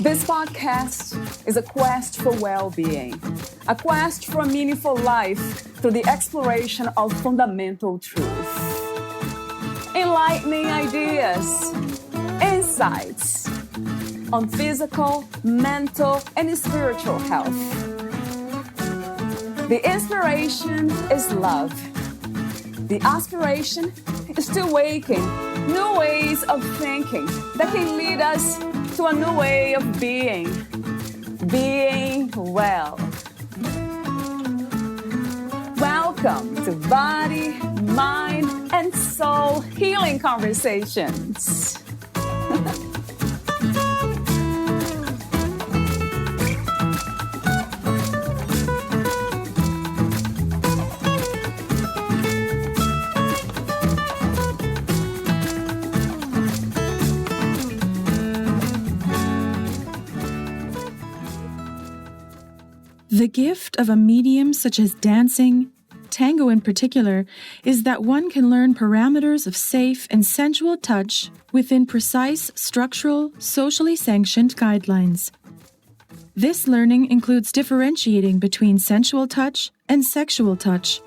This podcast is a quest for well-being, a quest for a meaningful life through the exploration of fundamental truth. Enlightening ideas, insights on physical, mental, and spiritual health. The inspiration is love. The aspiration is to awaken new ways of thinking that can lead us to a new way of being well. Welcome to Body, Mind, and Soul Healing Conversations. The gift of a medium such as dancing, tango in particular, is that one can learn parameters of safe and sensual touch within precise, structural, socially sanctioned guidelines. This learning includes differentiating between sensual touch and sexual touch.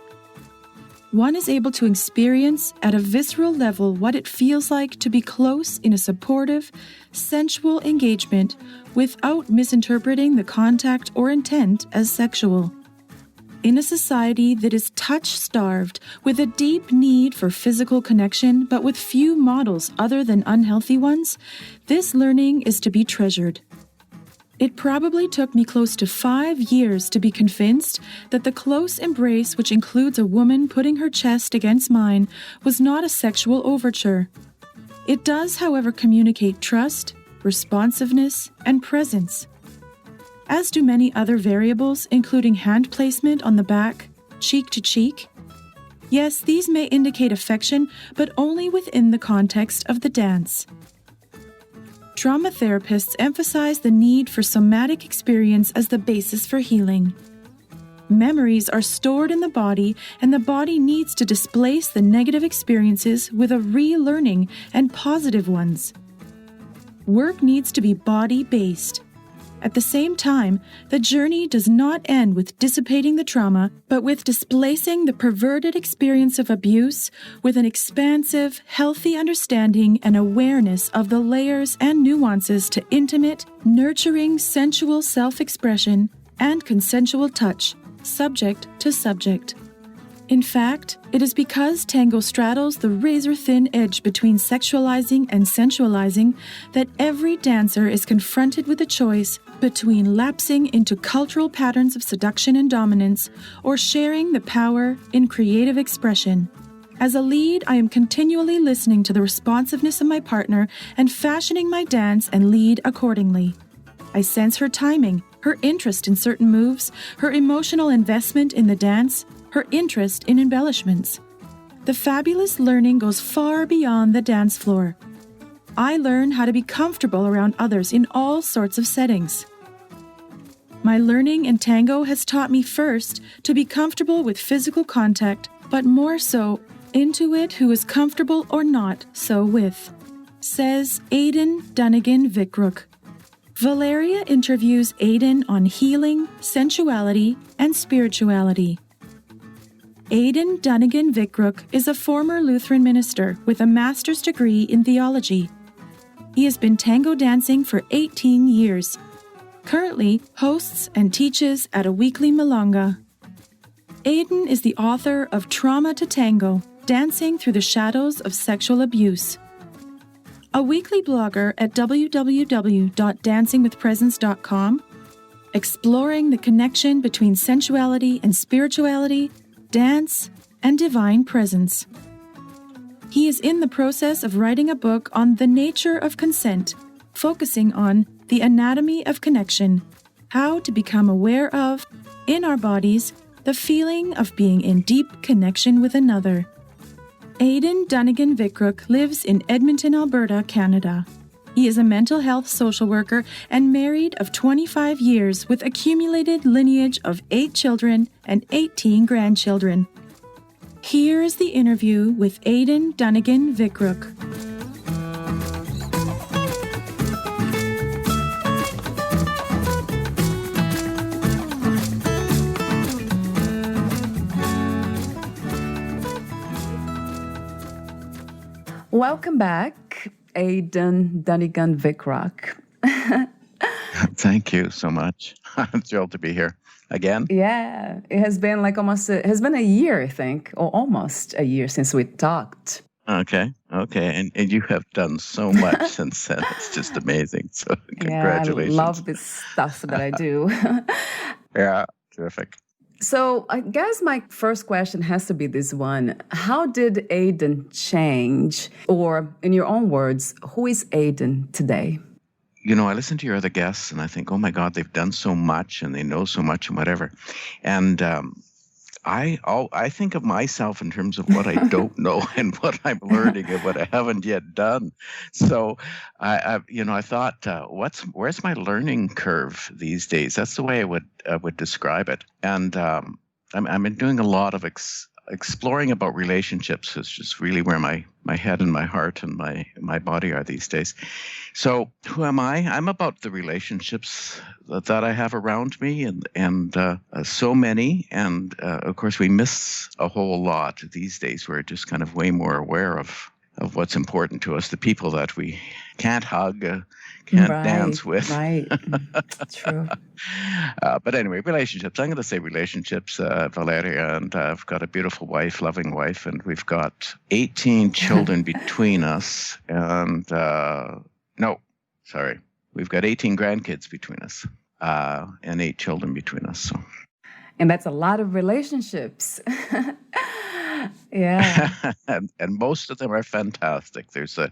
One is able to experience at a visceral level what it feels like to be close in a supportive, sensual engagement without misinterpreting the contact or intent as sexual. In a society that is touch-starved, with a deep need for physical connection but with few models other than unhealthy ones, this learning is to be treasured. It probably took me close to 5 years to be convinced that the close embrace, which includes a woman putting her chest against mine, was not a sexual overture. It does, however, communicate trust, responsiveness, and presence. As do many other variables, including hand placement on the back, cheek to cheek. Yes, these may indicate affection, but only within the context of the dance. Trauma therapists emphasize the need for somatic experience as the basis for healing. Memories are stored in the body, and the body needs to displace the negative experiences with a relearning and positive ones. Work needs to be body-based. At the same time, the journey does not end with dissipating the trauma, but with displacing the perverted experience of abuse with an expansive, healthy understanding and awareness of the layers and nuances to intimate, nurturing, sensual self-expression and consensual touch, subject to subject. In fact, it is because tango straddles the razor-thin edge between sexualizing and sensualizing that every dancer is confronted with a choice between lapsing into cultural patterns of seduction and dominance or sharing the power in creative expression. As a lead, I am continually listening to the responsiveness of my partner and fashioning my dance and lead accordingly. I sense her timing, her interest in certain moves, her emotional investment in the dance, her interest in embellishments. The fabulous learning goes far beyond the dance floor. I learn how to be comfortable around others in all sorts of settings. My learning in tango has taught me first to be comfortable with physical contact, but more so into it who is comfortable or not so with, says Aidan Dunnigan-Vickrook. Valeria interviews Aidan on healing, sensuality, and spirituality. Aidan Dunnigan-Vickrook is a former Lutheran minister with a master's degree in theology. He has been tango dancing for 18 years. Currently hosts and teaches at a weekly milonga. Aidan is the author of Trauma to Tango, Dancing Through the Shadows of Sexual Abuse. A weekly blogger at www.dancingwithpresence.com, exploring the connection between sensuality and spirituality, dance, and divine presence. He is in the process of writing a book on the nature of consent, focusing on the anatomy of connection, how to become aware of, in our bodies, the feeling of being in deep connection with another. Aidan Dunnigan-Vickrook lives in Edmonton, Alberta, Canada. He is a mental health social worker and married of 25 years with accumulated lineage of 8 children and 18 grandchildren. Here is the interview with Aidan Dunnigan-Vickrook. Welcome back, Aidan Dunnigan Vickrock. Thank you so much. I'm thrilled to be here again. Yeah, it has been like it has been a year, I think, or almost a year since we talked. Okay. And you have done so much since then. It's just amazing. So congratulations. Yeah, I love this stuff that I do. Yeah, terrific. So I guess my first question has to be this one. How did Aidan change? Or in your own words, who is Aidan today? I listen to your other guests and I think, oh my God, they've done so much and they know so much and whatever. And I think of myself in terms of what I don't know and what I'm learning and what I haven't yet done. So I thought, where's my learning curve these days? That's the way I would describe it. And I'm doing a lot of exploring about relationships. Is just really where my head and my heart and my body are these days. So who am I? I'm about the relationships that I have around me, and so many. And of course, we miss a whole lot these days. We're just kind of way more aware of what's important to us, the people that we can't hug, can't dance with. Right, true. But anyway, relationships. I'm going to say relationships, Valeria, and I've got a beautiful wife, loving wife, and we've got 18 children between us. And we've got 18 grandkids between us and 8 children between us. So. And that's a lot of relationships. Yeah. and most of them are fantastic. There's a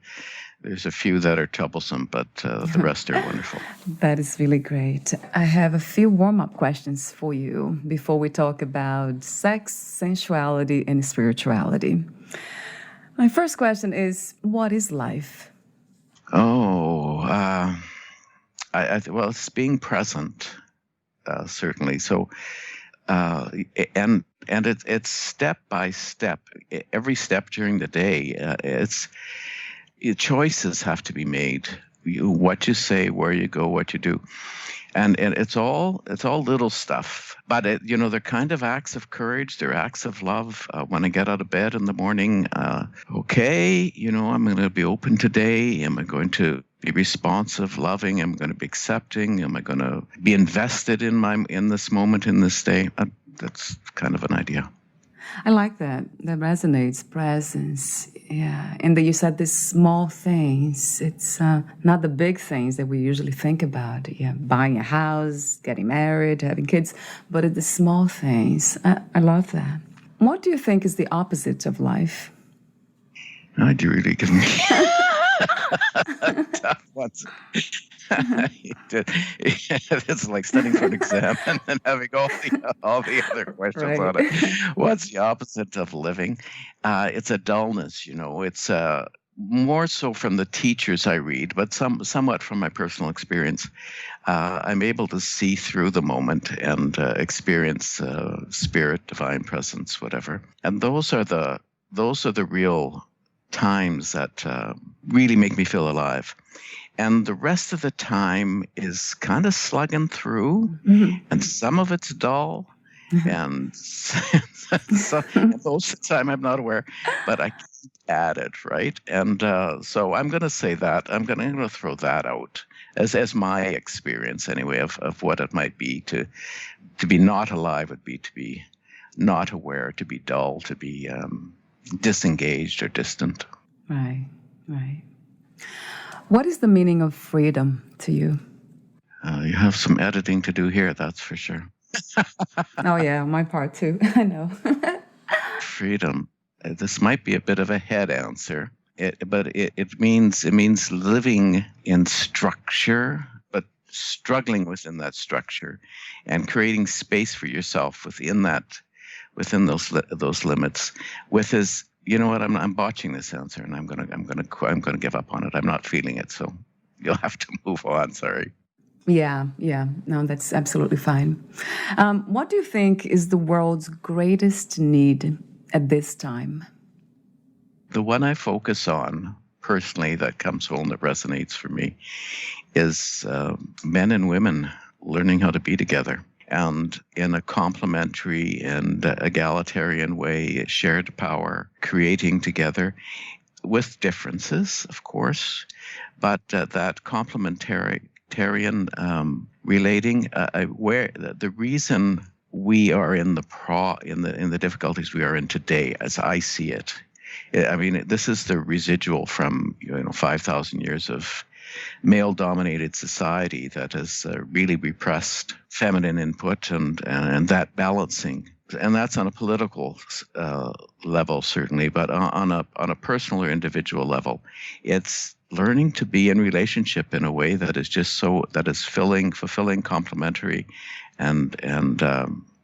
few that are troublesome, but the rest are wonderful. That is really great. I have a few warm-up questions for you before we talk about sex, sensuality, and spirituality. My first question is, what is life? Oh, well, it's being present, certainly. So, and it's step by step. Every step during the day, choices have to be made. What you say, where you go, what you do, and it's all little stuff. But they're kind of acts of courage. They're acts of love. When I get out of bed in the morning, okay, I'm going to be open today. Am I going to be responsive, loving? Am I going to be accepting? Am I going to be invested in this moment, in this day? That's kind of an idea. I like that. That resonates. Presence. Yeah. And then you said these small things. It's not the big things that we usually think about. Yeah, buying a house, getting married, having kids, but it's the small things. I love that. What do you think is the opposite of life? I do really give me tough ones. It's like studying for an exam and then having all the other questions on it. What's the opposite of living? It's a dullness, It's more so from the teachers I read, but somewhat from my personal experience. I'm able to see through the moment and experience spirit, divine presence, whatever. And those are the real times that really make me feel alive. And the rest of the time is kind of slugging through, and some of it's dull, and so most of the time I'm not aware, but I keep at it, right? And so I'm going to say that. I'm going to throw that out as my experience anyway of what it might be to be not alive would be to be not aware, to be dull, to be disengaged or distant. Right. What is the meaning of freedom to you? You have some editing to do here, that's for sure. Oh yeah, my part too. I know. Freedom. This might be a bit of a head answer, but it means living in structure, but struggling within that structure, and creating space for yourself within those limits. You know what? I'm botching this answer, and I'm gonna give up on it. I'm not feeling it, so you'll have to move on. Sorry. Yeah. No, that's absolutely fine. What do you think is the world's greatest need at this time? The one I focus on personally, that comes home, that resonates for me, is men and women learning how to be together. And in a complementary and egalitarian way, shared power, creating together. with differences, of course, but that complementarian relating, where the reason we are in the difficulties we are in today, as I see it. I mean, this is the residual from 5,000 years of male-dominated society that has really repressed feminine input and that balancing. And that's on a political level, certainly, but on a personal or individual level, it's learning to be in relationship in a way that is that is fulfilling, complementary, and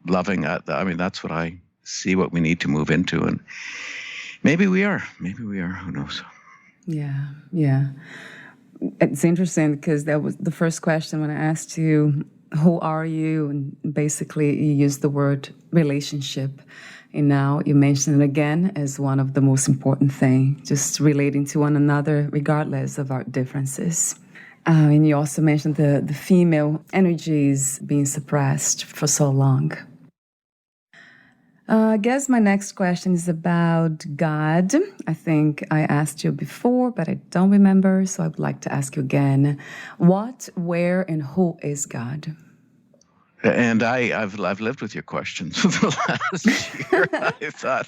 loving. I mean, that's what I see what we need to move into, and maybe we are. Who knows? Yeah. It's interesting because that was the first question when I asked you, who are you? And basically you used the word relationship. And now you mention it again as one of the most important things, just relating to one another regardless of our differences. And you also mentioned the female energies being suppressed for so long. I guess my next question is about God. I think I asked you before, but I don't remember, so I would like to ask you again. What, where, and who is God? And I've lived with your questions for the last year. I thought,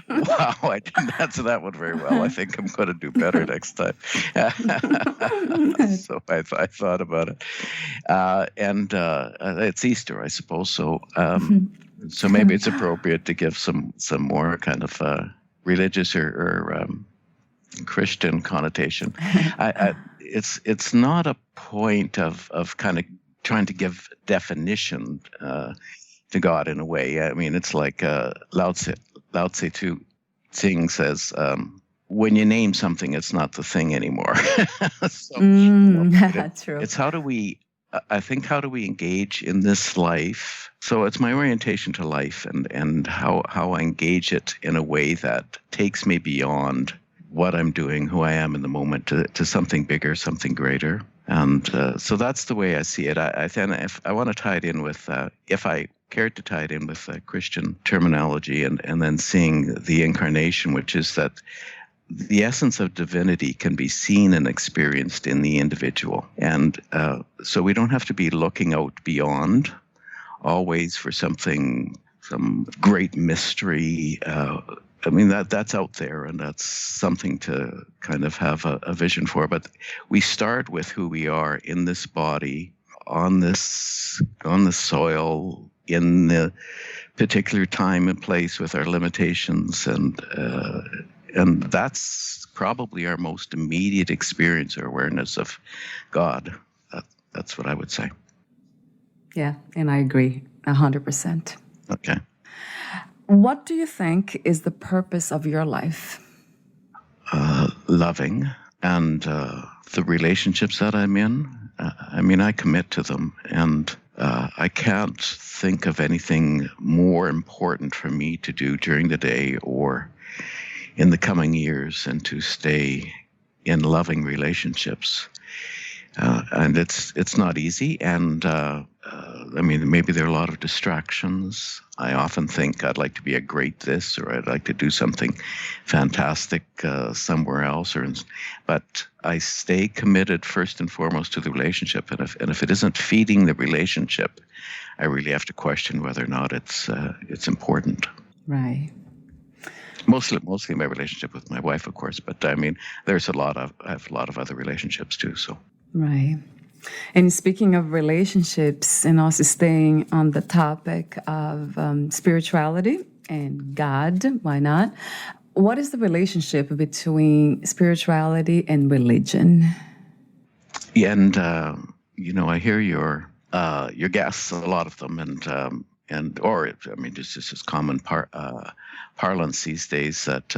wow, I didn't answer that one very well. I think I'm going to do better next time. So I thought about it. And it's Easter, I suppose. So so maybe it's appropriate to give some more kind of religious or Christian connotation. It's not a point of kind of trying to give definition to God in a way. I mean, it's like Lao Tse Tu Tsing says, when you name something, it's not the thing anymore. So, true. It's how do we engage in this life? So it's my orientation to life and how I engage it in a way that takes me beyond what I'm doing, who I am in the moment, to something bigger, something greater. And so that's the way I see it. If I want to tie it in with, if I cared to tie it in with Christian terminology and then seeing the incarnation, which is that the essence of divinity can be seen and experienced in the individual. And so we don't have to be looking out beyond always for some great mystery. I mean, that's out there, and that's something to kind of have a vision for. But we start with who we are in this body, on the soil, in the particular time and place with our limitations, and that's probably our most immediate experience or awareness of God. That's what I would say. Yeah, and I agree 100%. Okay. What do you think is the purpose of your life? Loving, and the relationships that I'm in. I mean, I commit to them, and I can't think of anything more important for me to do during the day or in the coming years than to stay in loving relationships. And it's not easy, and I mean, maybe there are a lot of distractions. I often think I'd like to be a great this, or I'd like to do something fantastic somewhere else. But I stay committed first and foremost to the relationship. And if it isn't feeding the relationship, I really have to question whether or not it's important. Right. Mostly my relationship with my wife, of course. But I mean, I have a lot of other relationships too. So. Right. And speaking of relationships, and also staying on the topic of spirituality and God, why not? What is the relationship between spirituality and religion? Yeah, and I hear your guests, a lot of them, this is common parlance these days that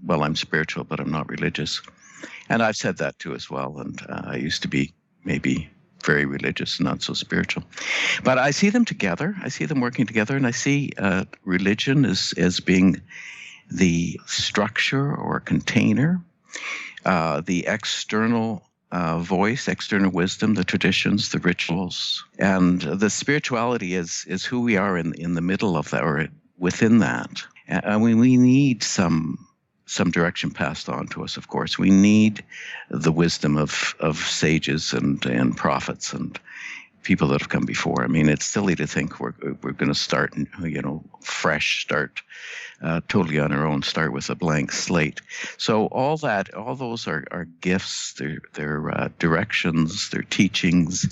I'm spiritual, but I'm not religious. And I've said that too as well. And I used to be maybe very religious, not so spiritual. But I see them together. I see them working together. And I see religion as being the structure or container, the external voice, external wisdom, the traditions, the rituals. And the spirituality is who we are in the middle of that, or within that. And we need some some direction passed on to us, of course. We need the wisdom of sages and prophets and people that have come before. I mean, it's silly to think we're going to start, fresh, start totally on our own, start with a blank slate. So all those are gifts. They're directions, they're teachings.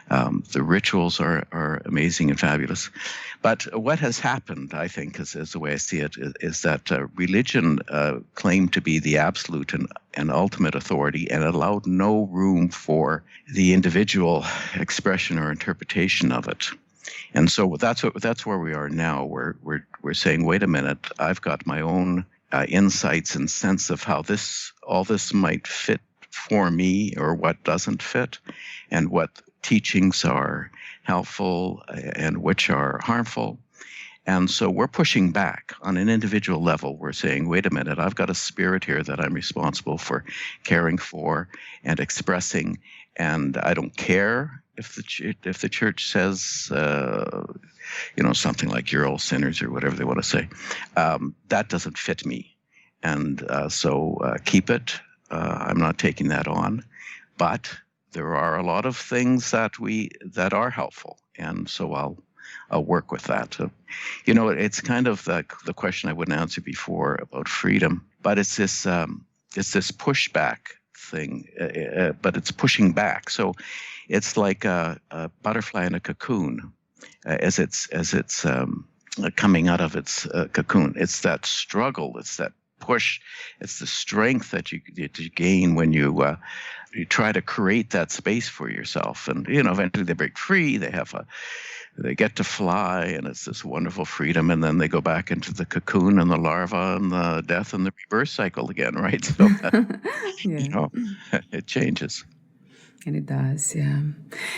The rituals are amazing and fabulous. But what has happened, I think, is the way I see it, is that religion claimed to be the absolute and ultimate authority and allowed no room for the individual expression or interpretation of it. And so that's where we are now. We're saying, wait a minute, I've got my own insights and sense of how all this might fit for me, or what doesn't fit, and what teachings are helpful and which are harmful. And so we're pushing back on an individual level. We're saying, wait a minute, I've got a spirit here that I'm responsible for caring for and expressing, and I don't care if the church says, something like "you're all sinners" or whatever they want to say. That doesn't fit me, and so keep it. I'm not taking that on, but there are a lot of things that are helpful, and so I'll work with that. It's kind of the question I wouldn't answer before about freedom, but it's this pushback thing, but it's pushing back. So it's like a butterfly in a cocoon as it's coming out of its cocoon. It's that struggle. It's that push. It's the strength that you gain when you try to create that space for yourself. And eventually they break free. They get to fly, and it's this wonderful freedom. And then they go back into the cocoon and the larva and the death and the rebirth cycle again, right? So it changes. And it does, yeah.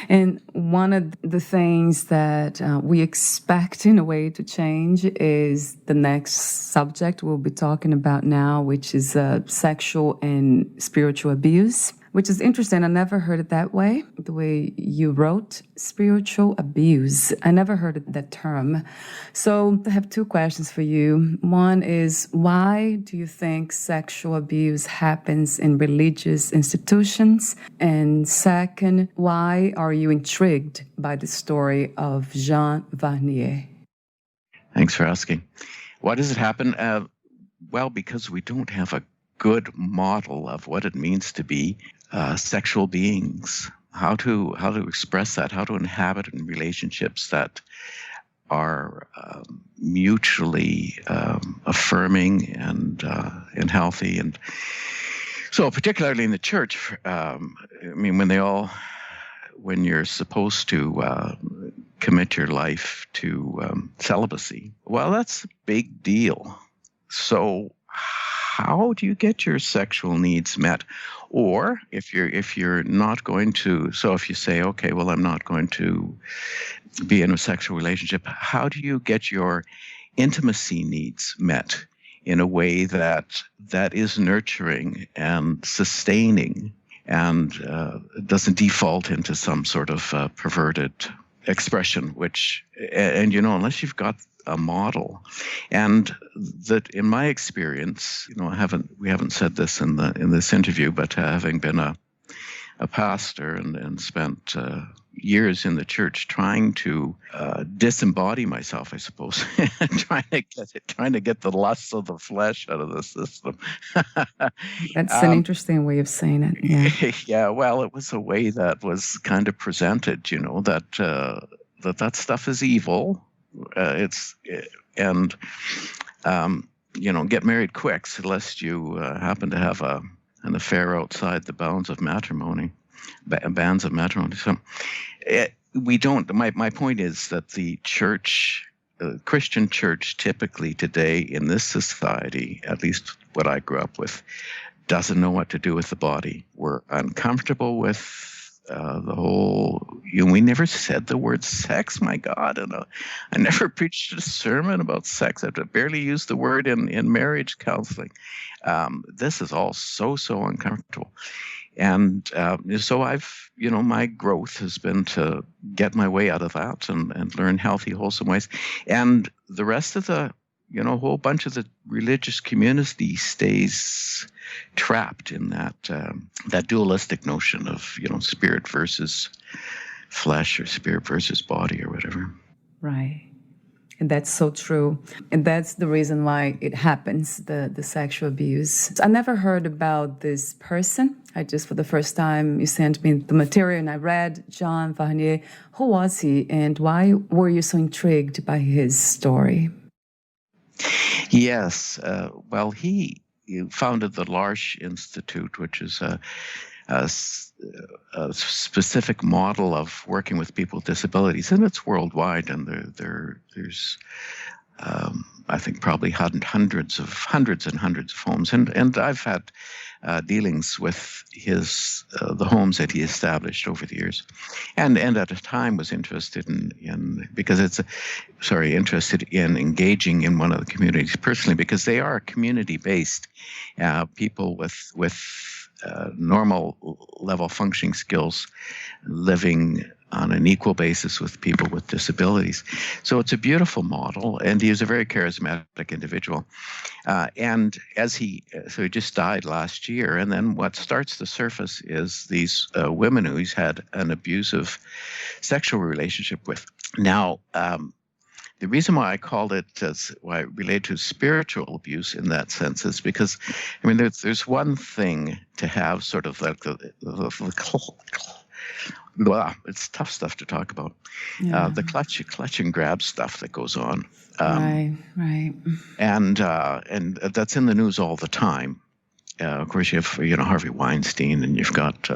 And one of the things that we expect in a way to change is the next subject we'll be talking about now, which is sexual and spiritual abuse, which is interesting. I never heard it that way, the way you wrote spiritual abuse. I never heard that term. So I have two questions for you. One is, why do you think sexual abuse happens in religious institutions? And second, why are you intrigued by the story of Jean Varnier? Thanks for asking. Why does it happen? Well, because we don't have a good model of what it means to be sexual beings, how to express that, how to inhabit in relationships that are mutually affirming and healthy. And so particularly in the church, when you're supposed to commit your life to celibacy, well, that's a big deal. So how do you get your sexual needs met? Or if you're not going to, so if you say, okay, well, I'm not going to be in a sexual relationship, how do you get your intimacy needs met in a way that is nurturing and sustaining and doesn't default into some sort of perverted expression, which, and unless you've got a model. And that, in my experience, we haven't said this in this interview, but having been a pastor and spent years in the church trying to disembody myself, I suppose, trying to get the lusts of the flesh out of the system. That's an interesting way of saying it. Yeah. Yeah. Well, it was a way that was kind of presented, that stuff is evil. Get married quick, lest you happen to have an affair outside the bounds of matrimony, bands of matrimony. So we don't. My point is that the church, Christian church, typically today in this society, at least what I grew up with, doesn't know what to do with the body. We're uncomfortable with the whole, we never said the word sex, my God. And I never preached a sermon about sex. I barely used the word in marriage counseling. This is all so uncomfortable. And so I've, my growth has been to get my way out of that and learn healthy, wholesome ways. And the rest of the a whole bunch of the religious community stays trapped in that dualistic notion of, spirit versus flesh or spirit versus body or whatever. Right. And that's so true. And that's the reason why it happens, the sexual abuse. I never heard about this person. I just, for the first time, you sent me the material and I read John Varnier. Who was he and why were you so intrigued by his story? Yes. Well, he founded the L'Arche Institute, which is a specific model of working with people with disabilities, and it's worldwide. And there's I think probably hundreds and hundreds of homes, and I've had dealings with the homes that he established over the years, and at a time was interested in engaging in one of the communities personally, because they are community-based people with normal level functioning skills living on an equal basis with people with disabilities. So it's a beautiful model, and he is a very charismatic individual. And he just died last year, and then what starts to surface is these women who he's had an abusive sexual relationship with. Now, the reason why I called it, why I relate to spiritual abuse in that sense, is because, there's one thing to have sort of like it's tough stuff to talk about. Yeah. The clutch and grab stuff that goes on. Right. And that's in the news all the time. Of course, you have Harvey Weinstein, and you've got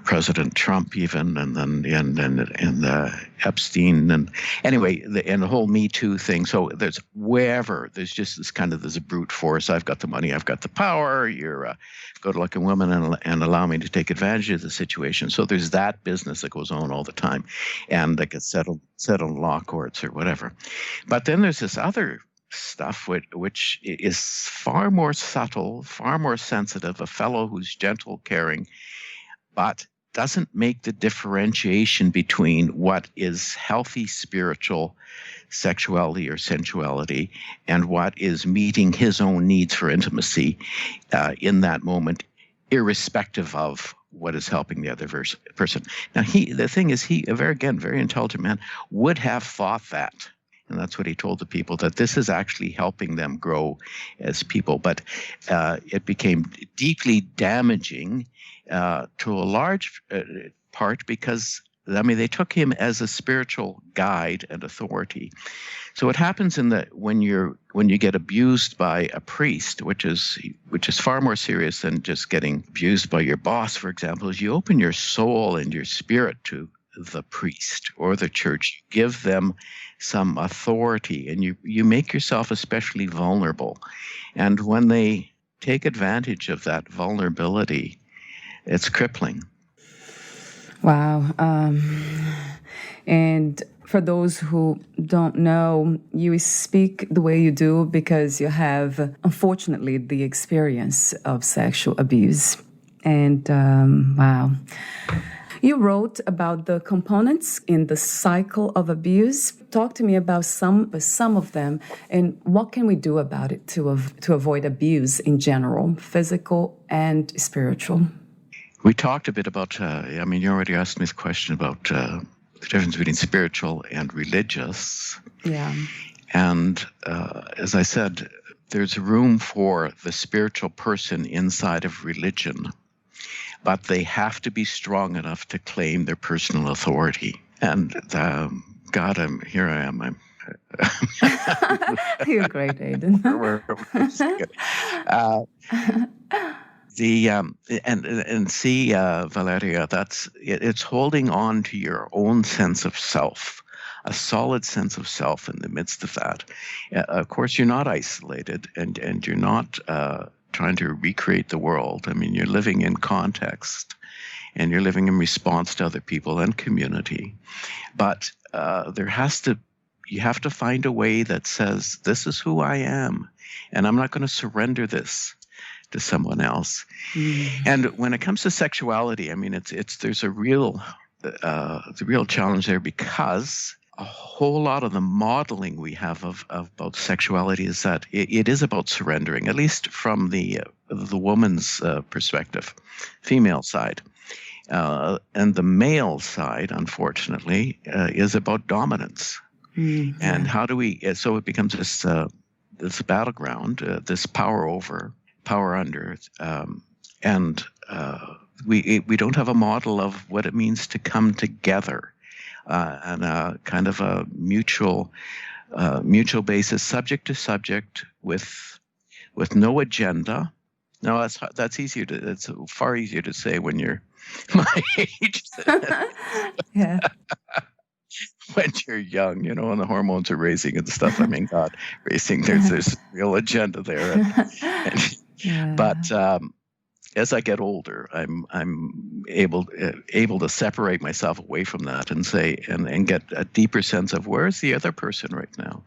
President Trump even, and then Epstein, and anyway, the whole Me Too thing. So there's just this kind of, there's a brute force. I've got the money, I've got the power. You're a good-looking woman, and allow me to take advantage of the situation. So there's that business that goes on all the time, and that gets settled in law courts or whatever. But then there's this other stuff which is far more subtle, far more sensitive, a fellow who's gentle, caring, but doesn't make the differentiation between what is healthy spiritual sexuality or sensuality and what is meeting his own needs for intimacy in that moment, irrespective of what is helping the other person. Now, the thing is, he, a very intelligent man, would have thought that. And that's what he told the people, that this is actually helping them grow as people. But it became deeply damaging to a large part because, they took him as a spiritual guide and authority. So what happens when you get abused by a priest, which is far more serious than just getting abused by your boss, for example, is you open your soul and your spirit to the priest or the church. You give them some authority, and you make yourself especially vulnerable. And when they take advantage of that vulnerability, it's crippling. Wow. And for those who don't know, you speak the way you do because you have, unfortunately, the experience of sexual abuse. And wow. You wrote about the components in the cycle of abuse. Talk to me about some of them, and what can we do about it to avoid abuse in general, physical and spiritual? We talked a bit about, you already asked me this question about the difference between spiritual and religious. Yeah. And as I said, there's room for the spiritual person inside of religion, but they have to be strong enough to claim their personal authority. And God, here I am. You're great, Aidan. Valeria, it's holding on to your own sense of self, a solid sense of self in the midst of that. Of course, you're not isolated, and you're not trying to recreate the world. You're living in context, and you're living in response to other people and community. But you have to find a way that says, this is who I am, and I'm not going to surrender this to someone else. And when it comes to sexuality, there's a real challenge there, because a whole lot of the modeling we have of about sexuality is that it is about surrendering, at least from the woman's perspective, female side. And the male side, unfortunately, is about dominance. And how do we? So it becomes this battleground, this power over, power under, and we don't have a model of what it means to come together, and a kind of a mutual basis, subject to subject, with no agenda. No, that's easier to. It's far easier to say when you're my age. Yeah. When you're young, and the hormones are racing and stuff. I mean, God, racing. There's real agenda there. Yeah. But as I get older, I'm able to separate myself away from that and say and get a deeper sense of where is the other person right now,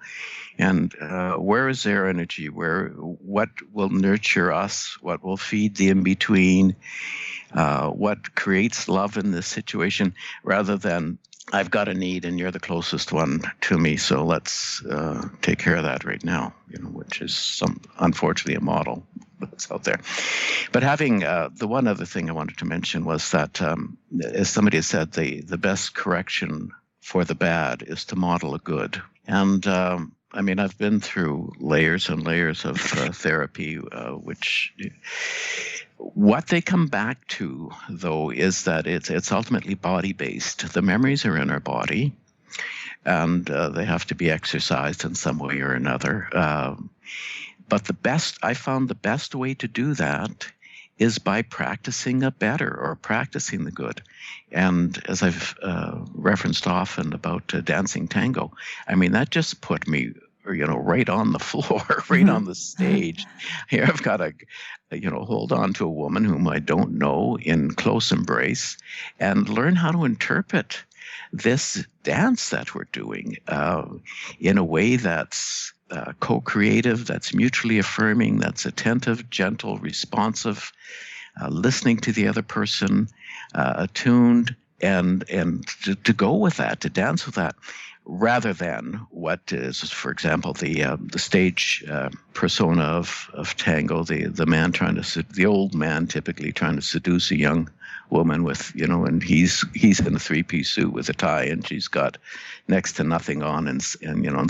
and where is their energy, what will nurture us, what will feed the in between, what creates love in this situation, rather than I've got a need and you're the closest one to me, so let's take care of that right now, which is unfortunately a model that's out there. But having the one other thing I wanted to mention was that, as somebody has said, the best correction for the bad is to model a good. And I mean, I've been through layers and layers of therapy, which what they come back to, though, is that it's ultimately body-based. The memories are in our body, and they have to be exercised in some way or another. But I found the best way to do that is by practicing a better, or practicing the good. And as I've referenced often about dancing tango, I mean, that just put me, right on the floor, right on the stage. Here I've got to, hold on to a woman whom I don't know in close embrace and learn how to interpret this dance that we're doing in a way that's co-creative, that's mutually affirming, that's attentive, gentle, responsive, listening to the other person, attuned, and to go with that, to dance with that, rather than what is, for example, the stage persona of tango, the man the old man typically trying to seduce a young woman with, and he's in a three-piece suit with a tie, and she's got next to nothing on, and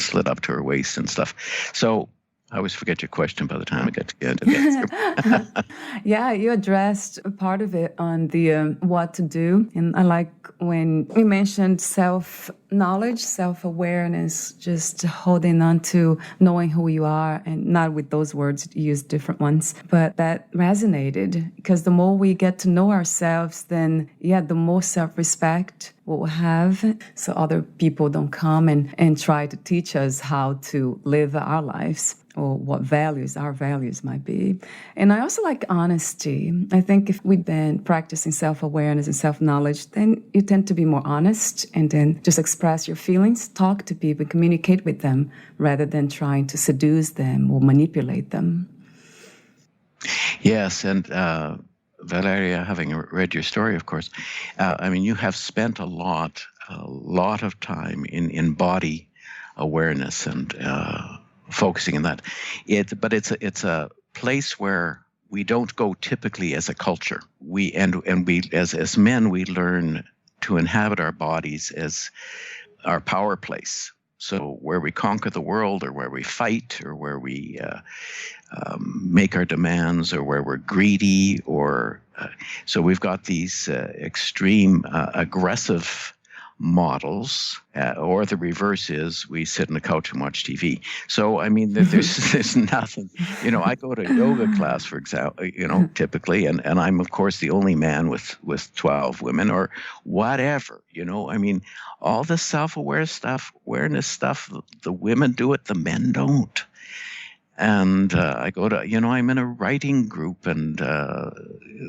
slid up to her waist and stuff. So I always forget your question by the time I get to the end of the answer. Yeah, you addressed part of it on the what to do. And I like when you mentioned self-knowledge, self-awareness, just holding on to knowing who you are, and not with those words, use different ones. But that resonated, because the more we get to know ourselves, then, the more self-respect we'll have, so other people don't come and try to teach us how to live our lives, or what our values might be. And I also like honesty. I think if we've been practicing self-awareness and self-knowledge, then you tend to be more honest, and then just express your feelings, talk to people, communicate with them, rather than trying to seduce them or manipulate them. Yes, and Valeria, having read your story, of course, I mean, you have spent a lot of time in body awareness and focusing on that. But it's a place where we don't go typically as a culture. We as men, we learn to inhabit our bodies as our power place. So where we conquer the world, or where we fight, or where we make our demands, or where we're greedy, or so we've got these extreme aggressive models, or the reverse is we sit on the couch and watch TV. So I mean, there's nothing. I go to yoga class, for example, typically, and I'm of course the only man with 12 women, or whatever. I mean, all the self-awareness stuff, the women do it, the men don't. And I go to, I'm in a writing group, and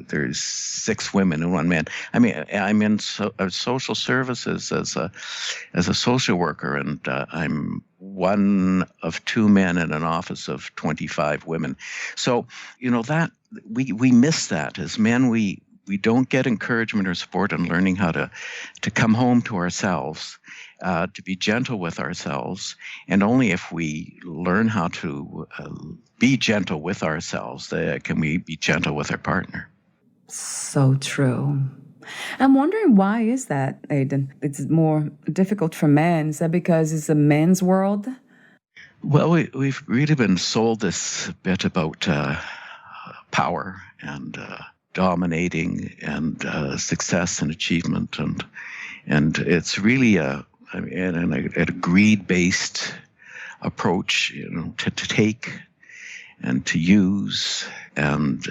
there's 6 women and 1 man. I mean, I'm in social services as a social worker, and I'm one of 2 men in an office of 25 women. So, that we miss that as men. We we don't get encouragement or support in learning how to come home to ourselves, to be gentle with ourselves. And only if we learn how to be gentle with ourselves can we be gentle with our partner. So true. I'm wondering, why is that, Aidan? It's more difficult for men. Is that because it's a men's world? Well, we've really been sold this bit about power and dominating and success and achievement, and it's really a greed-based approach, to take and to use, and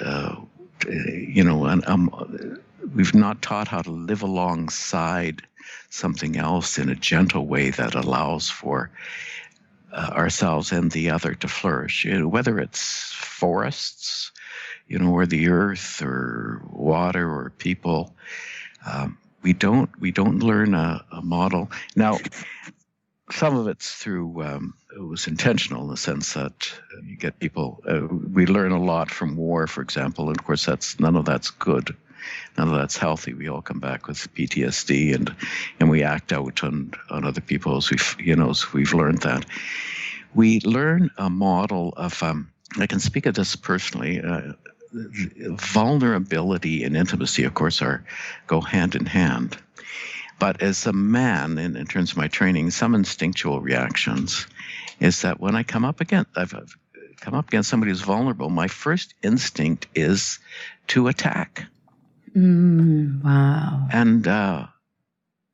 we've not taught how to live alongside something else in a gentle way that allows for ourselves and the other to flourish. Whether it's forests, or the earth or water or people, we don't learn a model. Now, some of it's through, it was intentional in the sense that you get people, we learn a lot from war, for example, and of course none of that's good. None of that's healthy. We all come back with PTSD and we act out on other people as we've learned that. We learn a model of, I can speak of this personally, vulnerability and intimacy, of course, go hand in hand. But as a man, in terms of my training, some instinctual reactions is that when I come up against somebody who's vulnerable, my first instinct is to attack. Wow. And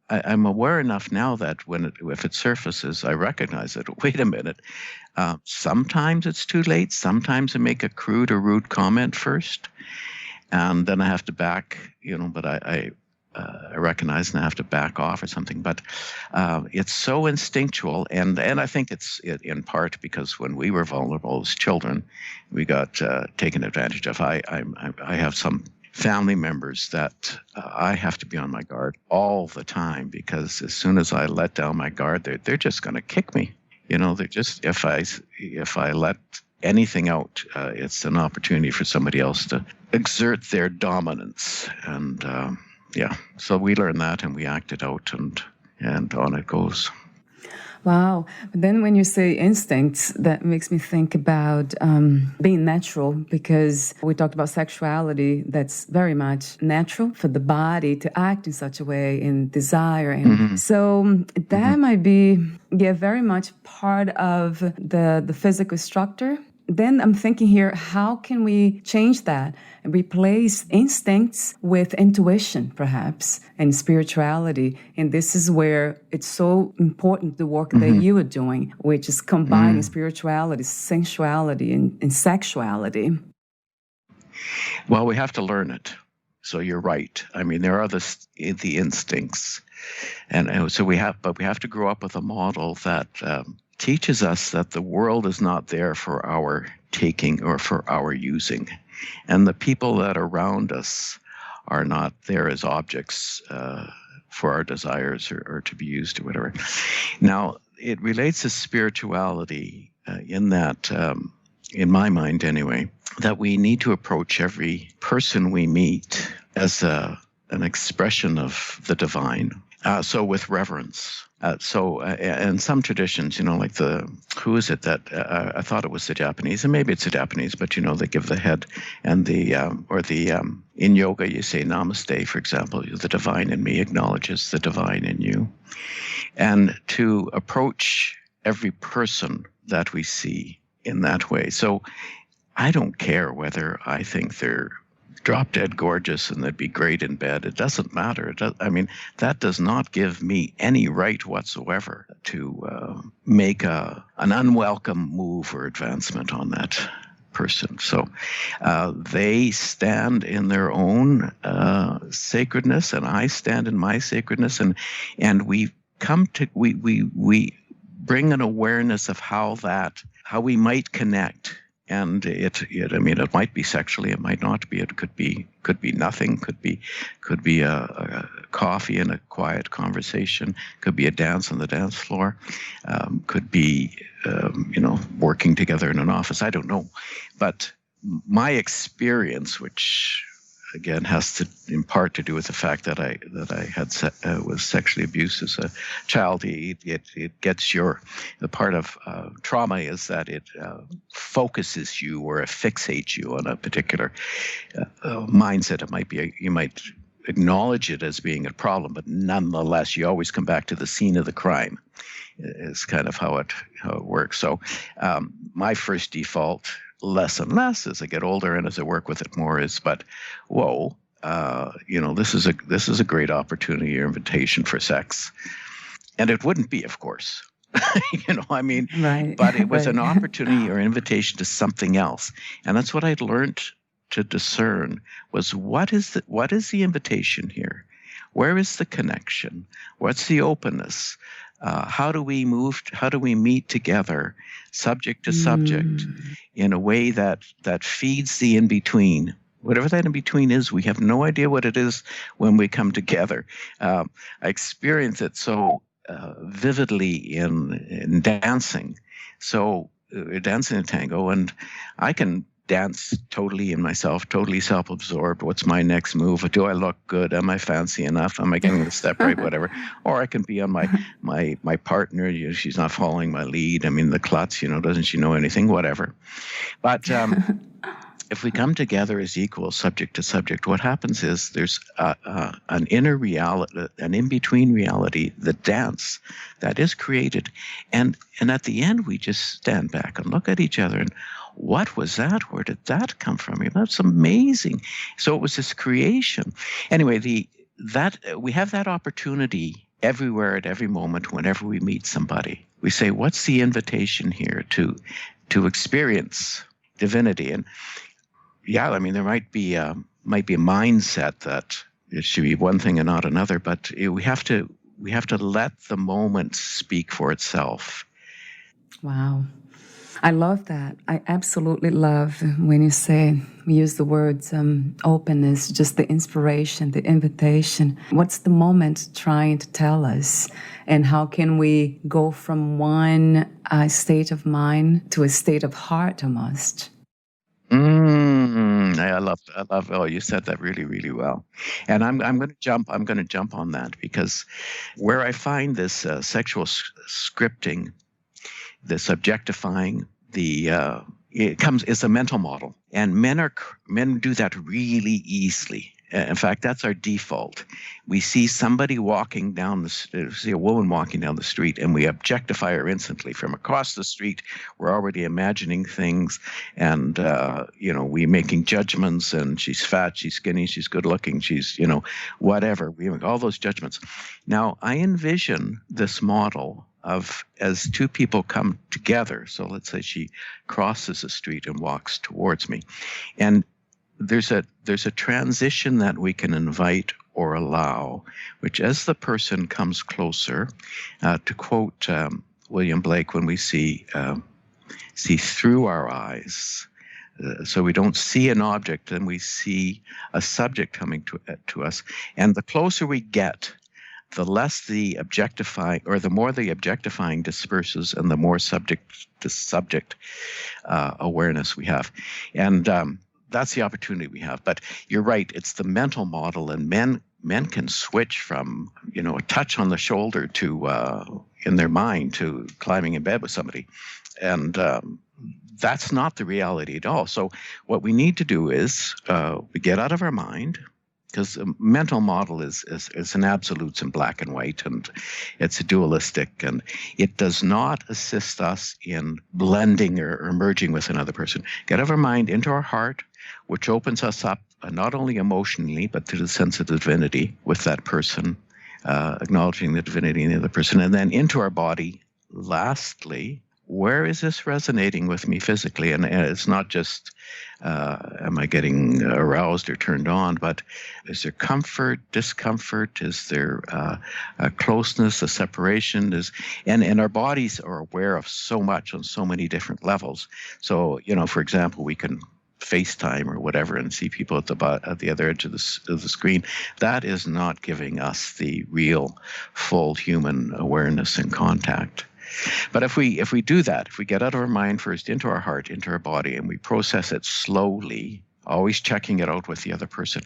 I'm aware enough now that if it surfaces, I recognize it. Wait a minute. Sometimes it's too late. Sometimes I make a crude or rude comment first, and then I have to back. But I recognize and I have to back off or something. But it's so instinctual, and I think it's in part because when we were vulnerable as children, we got taken advantage of. I have some family members that I have to be on my guard all the time, because as soon as I let down my guard, they're just going to kick me. They're just, if I let anything out, it's an opportunity for somebody else to exert their dominance. And so we learn that and we act it out, and on it goes. Wow. But then when you say instincts, that makes me think about being natural, because we talked about sexuality. That's very much natural for the body to act in such a way, in desire. And so that might be, very much part of the physical structure. Then I'm thinking here, how can we change that and replace instincts with intuition, perhaps, and spirituality? And this is where it's so important, the work that you are doing, which is combining spirituality, sensuality, and sexuality. Well, we have to learn it. So you're right. I mean, there are the instincts, and so we have to grow up with a model that teaches us that the world is not there for our taking or for our using. And the people that are around us are not there as objects for our desires or to be used or whatever. Now, it relates to spirituality in that, in my mind anyway, that we need to approach every person we meet as an expression of the divine. So with reverence. And some traditions, like who is it that, I thought it was the Japanese, and maybe it's the Japanese, but they give the head and in yoga you say namaste, for example, the divine in me acknowledges the divine in you. And to approach every person that we see in that way. So I don't care whether I think they're drop dead gorgeous and they'd be great in bed. It doesn't matter. That does not give me any right whatsoever to make an unwelcome move or advancement on that person. So they stand in their own sacredness, and I stand in my sacredness, and we bring an awareness of how we might connect. And it might be sexually, it might not be. It could be nothing. Could be a coffee and a quiet conversation. Could be a dance on the dance floor. Could be working together in an office. I don't know, but my experience, which again, has to in part to do with the fact that I had was sexually abused as a child. It gets the part of trauma is that it focuses you or it fixates you on a particular mindset. It might be you might acknowledge it as being a problem, but nonetheless, you always come back to the scene of the crime. Is kind of how it works. So my first default, less and less as I get older and as I work with it more, is whoa, this is a great opportunity or invitation for sex, and it wouldn't be, of course. Right. But it was Right. an opportunity or invitation to something else, and that's what I'd learned to discern was what is the invitation here? Where is the connection? What's the openness? How do we meet together, subject to subject, in a way that feeds the in-between? Whatever that in-between is, we have no idea what it is when we come together. I experience it so vividly in dancing. So dancing in tango, and I can dance totally in myself, totally self-absorbed. What's my next move? Do I look good? Am I fancy enough? Am I getting the step right? Whatever. Or I can be on my partner. She's not following my lead. I mean, the klutz, doesn't she know anything? Whatever. But if we come together as equals, subject to subject, what happens is there's an inner reality, an in-between reality, the dance that is created. And at the end, we just stand back and look at each other and, what was that? Where did that come from? That's amazing. So it was this creation. Anyway, we have that opportunity everywhere at every moment whenever we meet somebody. We say, what's the invitation here to experience divinity? And yeah, there might be a mindset that it should be one thing and not another, but we have to let the moment speak for itself. Wow. I love that. I absolutely love when you use the words openness, just the inspiration, the invitation. What's the moment trying to tell us? And how can we go from one state of mind to a state of heart almost? I love. Oh, you said that really, really well. And I'm going to jump on that because where I find this sexual scripting, this objectifying, it's a mental model, and men do that really easily. In fact, that's our default. We see somebody walking down see a woman walking down the street, and we objectify her instantly. From across the street, we're already imagining things, and we making judgments. And she's fat, she's skinny, she's good looking, she's whatever. We make all those judgments. Now, I envision this model of as two people come together. So let's say she crosses the street and walks towards me, and there's a transition that we can invite or allow, which as the person comes closer, to quote William Blake, when we see through our eyes, so we don't see an object, and we see a subject coming to us, and the closer we get, the less the objectifying, or the more the objectifying disperses, and the more subject to subject awareness we have, and that's the opportunity we have. But you're right; it's the mental model, and men can switch from a touch on the shoulder to in their mind to climbing in bed with somebody, and that's not the reality at all. So what we need to do is we get out of our mind. Because the mental model is an absolutes in black and white, and it's a dualistic, and it does not assist us in blending or merging with another person. Get out of our mind into our heart, which opens us up not only emotionally, but to the sense of divinity with that person, acknowledging the divinity in the other person, and then into our body. Lastly, where is this resonating with me physically? And it's not just, am I getting aroused or turned on, but is there comfort, discomfort? Is there a closeness, a separation? And our bodies are aware of so much on so many different levels. So, for example, we can FaceTime or whatever and see people at the other edge of the screen. That is not giving us the real, full human awareness and contact. But if we do that, if we get out of our mind first into our heart, into our body, and we process it slowly, always checking it out with the other person,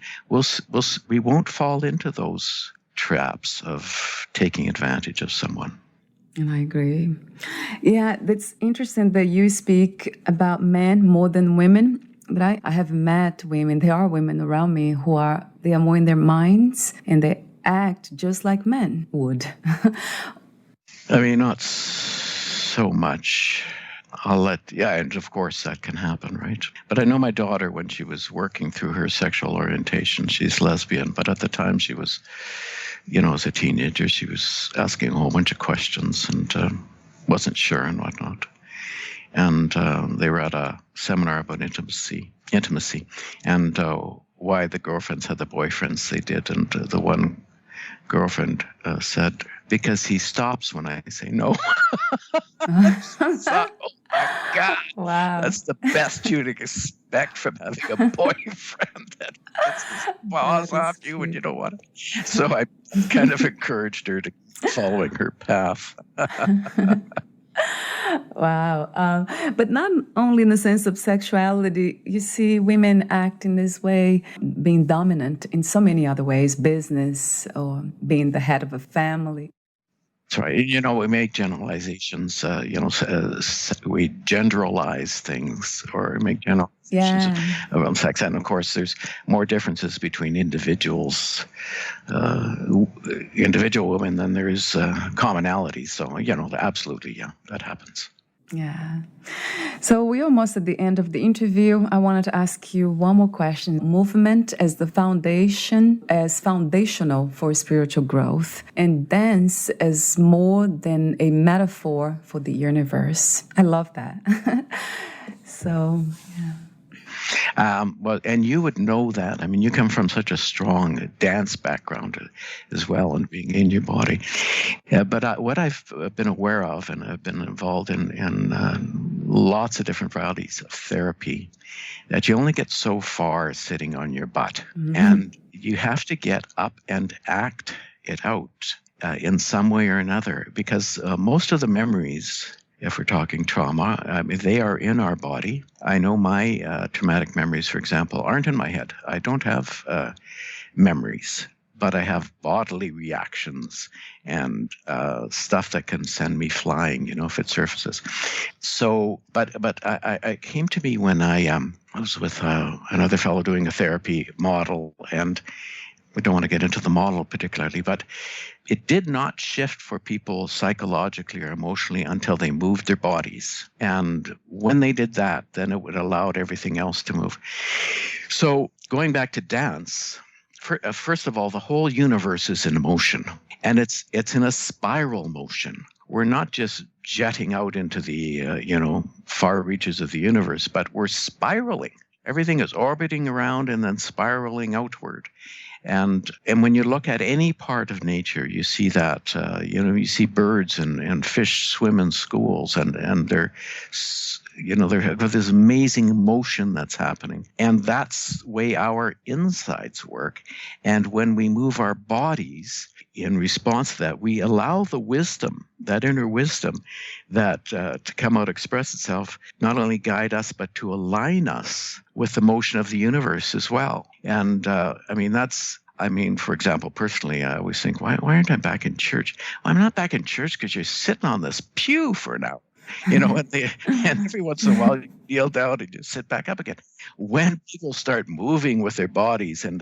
we won't fall into those traps of taking advantage of someone. And I agree. Yeah, that's interesting that you speak about men more than women. But I have met women, there are women around me they are more in their minds and they act just like men would. I mean, not so much. And of course that can happen, right? But I know my daughter, when she was working through her sexual orientation, she's lesbian, but at the time she was, as a teenager, she was asking a whole bunch of questions and wasn't sure and whatnot. And they were at a seminar about intimacy, and why the girlfriends had the boyfriends they did. And the one girlfriend said, because he stops when I say no. So, oh my God. Wow. That's the best you'd expect from having a boyfriend that gets his paws off you when you don't want it. So I kind of encouraged her to keep following her path. Wow. But not only in the sense of sexuality, you see women act in this way, being dominant in so many other ways, business or being the head of a family. That's right. We make generalizations, we generalize things or make generalizations about sex. And of course, there's more differences between individual women than there is commonalities. So, absolutely, that happens. Yeah. So we're almost at the end of the interview. I wanted to ask you one more question. Movement as foundational for spiritual growth, and dance as more than a metaphor for the universe. I love that. So, yeah. Well, and you would know that. I mean, you come from such a strong dance background as well, and being in your body. But what I've been aware of, and I've been involved in lots of different varieties of therapy, that you only get so far sitting on your butt, and you have to get up and act it out in some way or another, because most of the memories, if we're talking trauma, they are in our body. I know my traumatic memories, for example, aren't in my head. I don't have memories, but I have bodily reactions and stuff that can send me flying, if it surfaces. So, but I came to me when I was with another fellow doing a therapy model, and we don't want to get into the model particularly, but it did not shift for people psychologically or emotionally until they moved their bodies. And when they did that, then it would allow everything else to move. So going back to dance, first of all, the whole universe is in motion, and it's in a spiral motion. We're not just jetting out into the far reaches of the universe, but we're spiraling. Everything is orbiting around and then spiraling outward. And when you look at any part of nature, you see that, you see birds and fish swim in schools, and they're got this amazing motion that's happening. And that's the way our insides work. And when we move our bodies in response to that, we allow the wisdom, that inner wisdom, that to come out, express itself, not only guide us, but to align us with the motion of the universe as well. And for example, personally, I always think, why aren't I back in church? Well, I'm not back in church because you're sitting on this pew for an hour. And every once in a while you kneel down and you sit back up again. When people start moving with their bodies and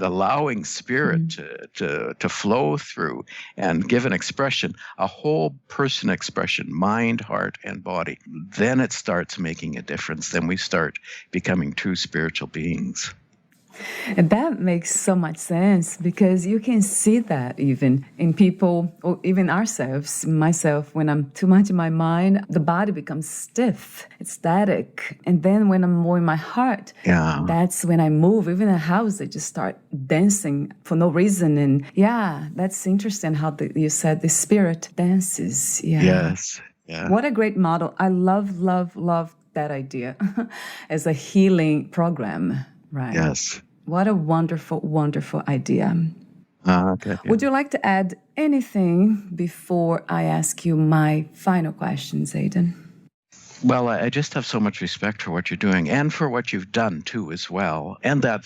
allowing spirit to flow through and give an expression, a whole person expression, mind, heart, and body, then it starts making a difference. Then we start becoming true spiritual beings. And that makes so much sense, because you can see that even in people, or even ourselves, myself, when I'm too much in my mind, the body becomes stiff, it's static. And then when I'm more in my heart, that's when I move. Even in the house, I just start dancing for no reason. And that's interesting how you said the spirit dances. Yeah. Yes. Yeah. What a great model. I love that idea as a healing program. Right. Yes. What a wonderful, wonderful idea. Okay. Yeah. Would you like to add anything before I ask you my final questions, Aidan? Well, I just have so much respect for what you're doing and for what you've done too, as well. And that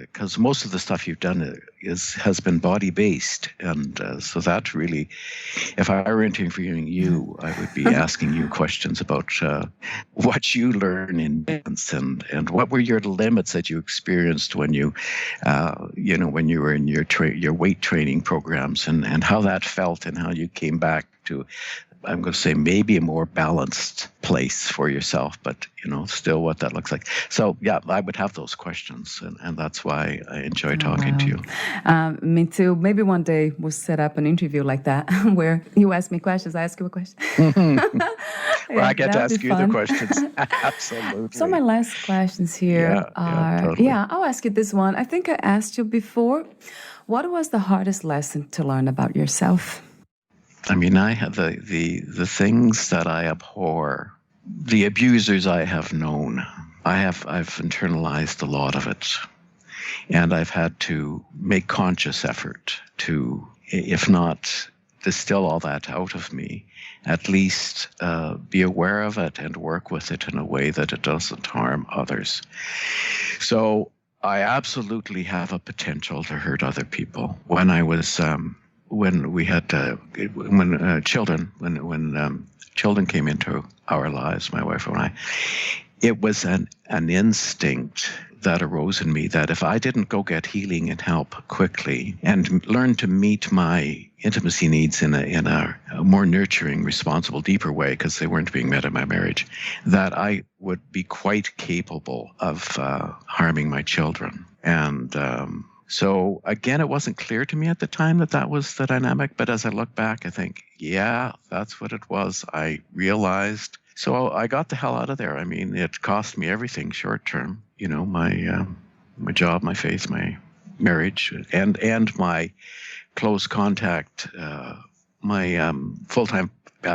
because most of the stuff you've done has been body based, and so that really, if I were interviewing you, I would be asking you questions about what you learn in dance, and what were your limits that you experienced when you, when you were in your weight training programs, and how that felt, and how you came back to, I'm going to say, maybe a more balanced place for yourself, but still what that looks like. So yeah, I would have those questions, and that's why I enjoy talking to you. Me too. Maybe one day we'll set up an interview like that, where you ask me questions, I ask you a question. Well, I get to ask you the questions. Absolutely. So my last questions here are, totally. I'll ask you this one. I think I asked you before. What was the hardest lesson to learn about yourself? I mean, I have the things that I abhor, the abusers I have known. I've internalized a lot of it, and I've had to make conscious effort to, if not distill all that out of me, at least be aware of it and work with it in a way that it doesn't harm others. So I absolutely have a potential to hurt other people. When I was when we had children came into our lives, my wife and I, it was an instinct that arose in me that if I didn't go get healing and help quickly and learn to meet my intimacy needs in a more nurturing, responsible, deeper way, because they weren't being met in my marriage, that I would be quite capable of harming my children. And so again, it wasn't clear to me at the time that was the dynamic, but as I look back, I think, yeah, that's what it was. I realized. So I got the hell out of there. I mean, it cost me everything short term, my job, my faith, my marriage, and my close contact, my full-time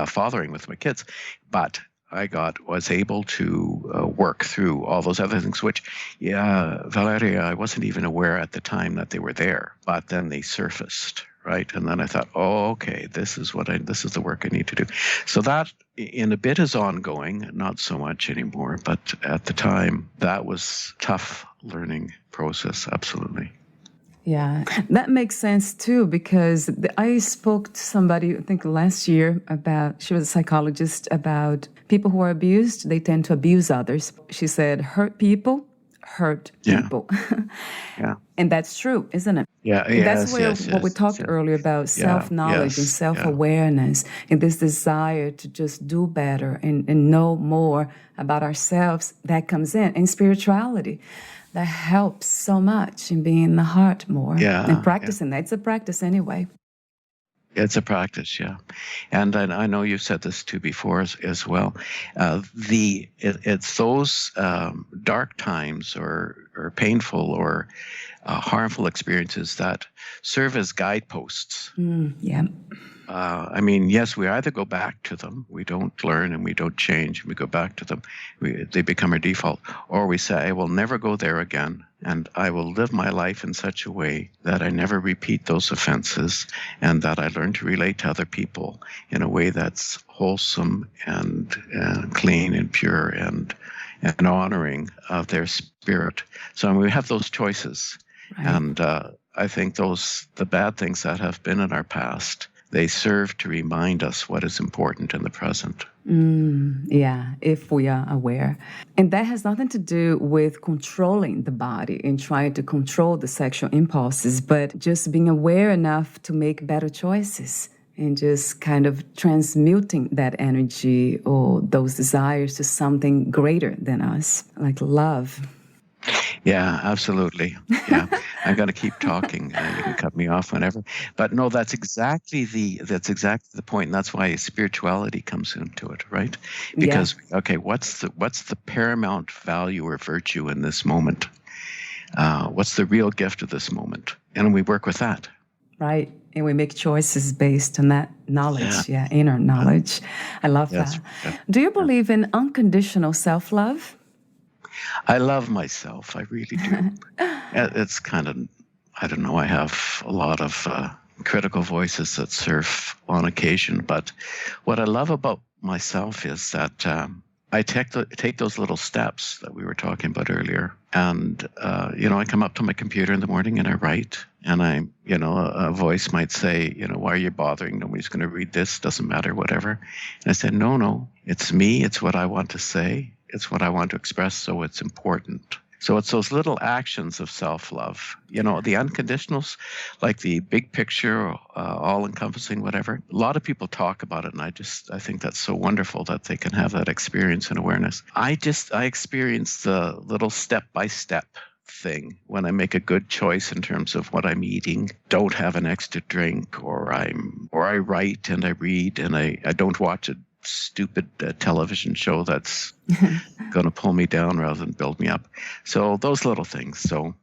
fathering with my kids. But I was able to work through all those other things, which, Valeria, I wasn't even aware at the time that they were there, but then they surfaced, right? And then I thought, oh, okay, this is the work I need to do. So that in a bit is ongoing, not so much anymore, but at the time, that was tough learning process, absolutely. Yeah, that makes sense too, because I spoke to somebody, I think last year, she was a psychologist, about people who are abused, they tend to abuse others. She said, hurt people. Yeah. And that's true, isn't it? Yeah, that's what we talked earlier about self-knowledge and self-awareness and this desire to just do better and know more about ourselves that comes in. And spirituality, that helps so much in being in the heart more and practicing that. It's a practice anyway. It's a practice, yeah. And I know you've said this too before as well. It's those dark times or painful or harmful experiences that serve as guideposts. I mean, yes, we either go back to them, we don't learn and we don't change, we go back to them, they become our default, or we say, I will never go there again, and I will live my life in such a way that I never repeat those offenses, and that I learn to relate to other people in a way that's wholesome and clean and pure and honoring of their spirit. So we have those choices. Right. And I think the bad things that have been in our past, they serve to remind us what is important in the present. If we are aware. And that has nothing to do with controlling the body and trying to control the sexual impulses, but just being aware enough to make better choices and just kind of transmuting that energy or those desires to something greater than us, like love. Yeah, absolutely. Yeah, I'm going to keep talking. You can cut me off whenever. But no, that's exactly the point, and that's why spirituality comes into it, right? Because okay, what's the paramount value or virtue in this moment? What's the real gift of this moment? And we work with that. Right. And we make choices based on that knowledge, inner knowledge. I love that. Yeah. Do you believe in unconditional self-love? I love myself. I really do. It's kind of, I don't know, I have a lot of critical voices that surf on occasion, but what I love about myself is that I take those little steps that we were talking about earlier, and I come up to my computer in the morning and I write, and a voice might say, why are you bothering? Nobody's going to read this. Doesn't matter, whatever. And I said, no, it's me. It's what I want to say. It's what I want to express. So it's important. So it's those little actions of self-love, the unconditionals, like the big picture, all-encompassing, whatever. A lot of people talk about it, and I think that's so wonderful that they can have that experience and awareness. I experience the little step-by-step thing when I make a good choice in terms of what I'm eating, don't have an extra drink, or I write and I read and I don't watch a stupid television show that's going to pull me down rather than build me up. So those little things. So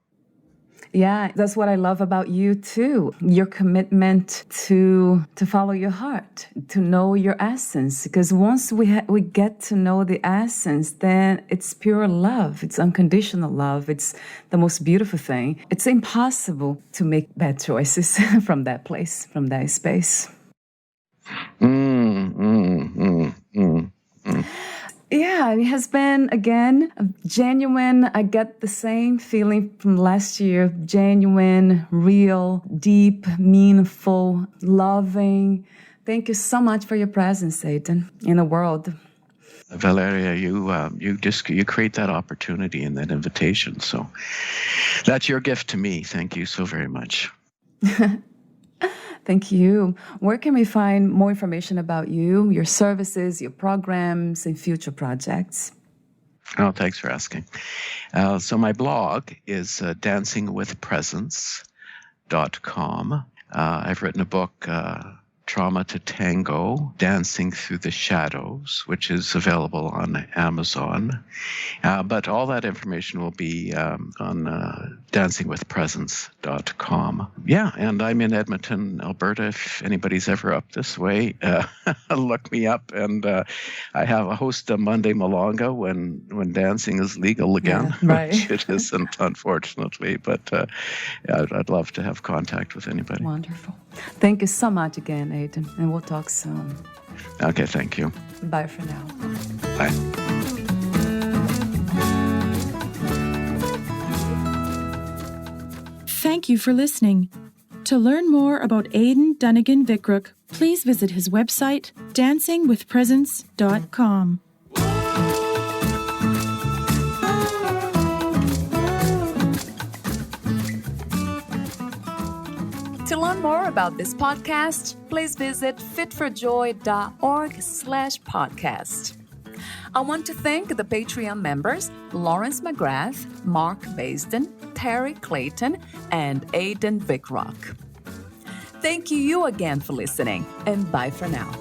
yeah, that's what I love about you too. Your commitment to follow your heart, to know your essence. Because once we get to know the essence, then it's pure love. It's unconditional love. It's the most beautiful thing. It's impossible to make bad choices from that place, from that space. Yeah, it has been, again, genuine. I get the same feeling from last year. Genuine, real, deep, meaningful, loving. Thank you so much for your presence, Aidan, in the world. Valeria, you create that opportunity and that invitation. So that's your gift to me. Thank you so very much. Thank you. Where can we find more information about you, your services, your programs, and future projects? Oh, thanks for asking. So my blog is dancingwithpresence.com. I've written a book, Trauma to Tango, Dancing Through the Shadows, which is available on Amazon. But all that information will be on dancingwithpresence.com. Yeah, and I'm in Edmonton, Alberta. If anybody's ever up this way, look me up. And I have a host of Monday Malonga when dancing is legal again, yeah, right. which it isn't, unfortunately. But I'd love to have contact with anybody. Wonderful. Thank you so much again, Aidan, and we'll talk soon. Okay, thank you. Bye for now. Bye. Thank you for listening. To learn more about Aidan Dunnigan Vikrook, please visit his website, dancingwithpresence.com. To learn more about this podcast, please visit fitforjoy.org/podcast. I want to thank the Patreon members, Lawrence McGrath, Mark Basden, Terry Clayton, and Aidan Vikrook. Thank you again for listening, and bye for now.